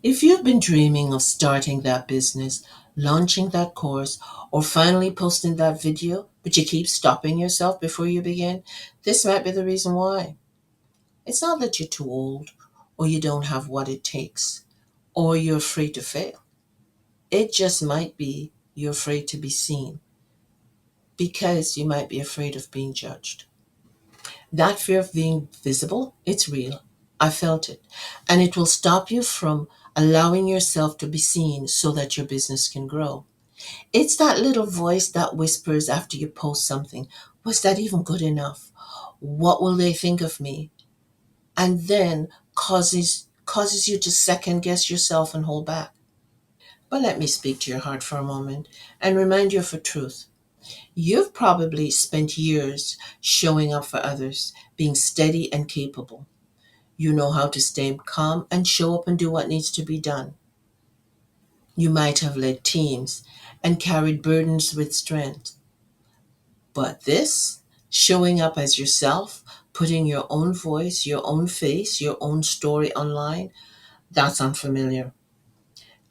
If you've been dreaming of starting that business, launching that course, or finally posting that video, but you keep stopping yourself before you begin, this might be the reason why. It's not that you're too old, or you don't have what it takes, or you're afraid to fail. It just might be you're afraid to be seen because you might be afraid of being judged. That fear of being visible, it's real. I felt it. And it will stop you from allowing yourself to be seen so that your business can grow. It's that little voice that whispers after you post something. Was that even good enough? What will they think of me? And then causes you to second guess yourself and hold back. But let me speak to your heart for a moment and remind you of a truth. You've probably spent years showing up for others, being steady and capable. You know how to stay calm and show up and do what needs to be done. You might have led teams and carried burdens with strength. But this, showing up as yourself, putting your own voice, your own face, your own story online, that's unfamiliar.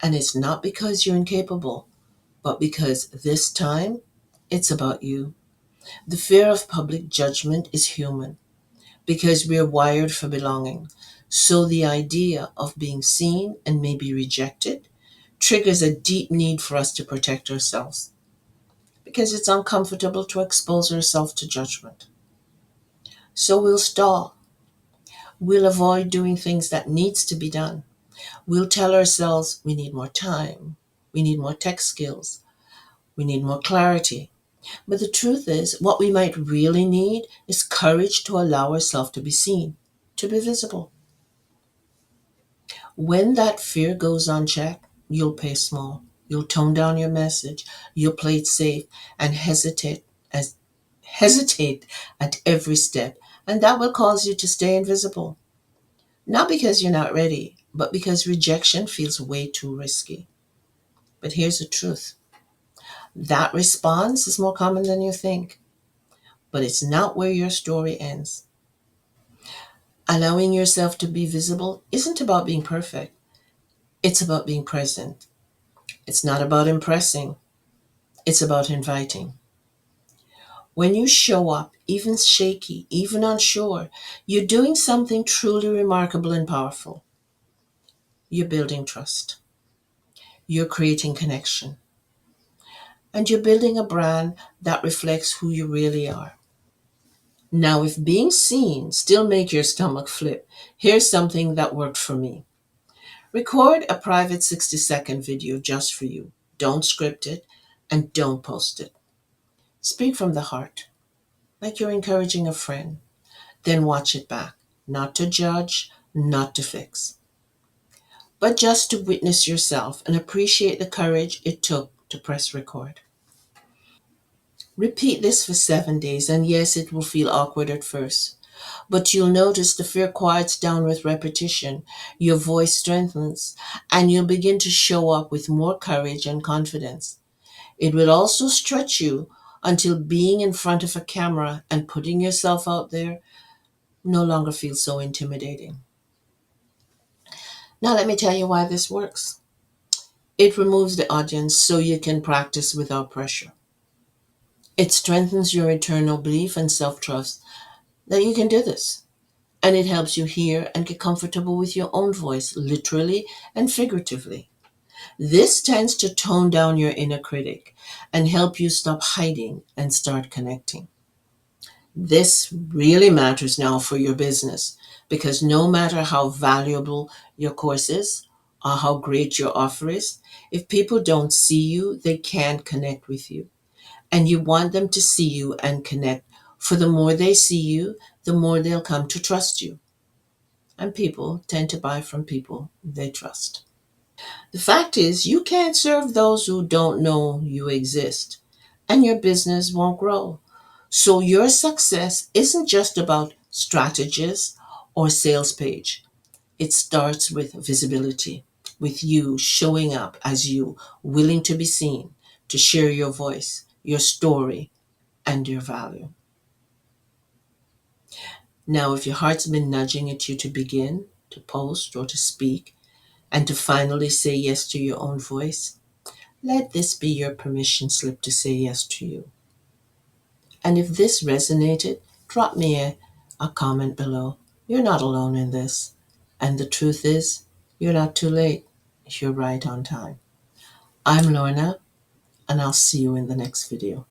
And it's not because you're incapable, but because this time it's about you. The fear of public judgment is human because we're wired for belonging. So the idea of being seen and maybe rejected triggers a deep need for us to protect ourselves because it's uncomfortable to expose ourselves to judgment. So we'll stall. We'll avoid doing things that needs to be done. We'll tell ourselves we need more time. We need more tech skills. We need more clarity. But the truth is, what we might really need is courage to allow ourselves to be seen, to be visible. When that fear goes unchecked, you'll pay small. You'll tone down your message. You'll play it safe and as hesitate at every step. And that will cause you to stay invisible. Not because you're not ready, but because rejection feels way too risky. But here's the truth. That response is more common than you think, but it's not where your story ends. Allowing yourself to be visible isn't about being perfect. It's about being present. It's not about impressing. It's about inviting. When you show up, even shaky, even unsure, you're doing something truly remarkable and powerful. You're building trust. You're creating connection. And you're building a brand that reflects who you really are. Now, if being seen still make your stomach flip, here's something that worked for me. Record a private 60-second video just for you. Don't script it and don't post it. Speak from the heart, like you're encouraging a friend. Then watch it back, not to judge, not to fix, but just to witness yourself and appreciate the courage it took to press record. Repeat this for 7 days, and yes, it will feel awkward at first, but you'll notice the fear quiets down with repetition, your voice strengthens, and you'll begin to show up with more courage and confidence. It will also stretch you until being in front of a camera and putting yourself out there no longer feels so intimidating. Now, let me tell you why this works. It removes the audience so you can practice without pressure. It strengthens your internal belief and self trust that you can do this. And it helps you hear and get comfortable with your own voice, literally and figuratively. This tends to tone down your inner critic and help you stop hiding and start connecting. This really matters now for your business because no matter how valuable your course is or how great your offer is, if people don't see you, they can't connect with you. And you want them to see you and connect. For the more they see you, the more they'll come to trust you. And people tend to buy from people they trust. The fact is, you can't serve those who don't know you exist, and your business won't grow. So, your success isn't just about strategies or sales page. It starts with visibility, with you showing up as you, willing to be seen, to share your voice, your story, and your value. Now, if your heart's been nudging at you to begin, to post, or to speak, and to finally say yes to your own voice, let this be your permission slip to say yes to you. And if this resonated, drop me a comment below. You're not alone in this. And the truth is, you're not too late. You're right on time. I'm Lorna, and I'll see you in the next video.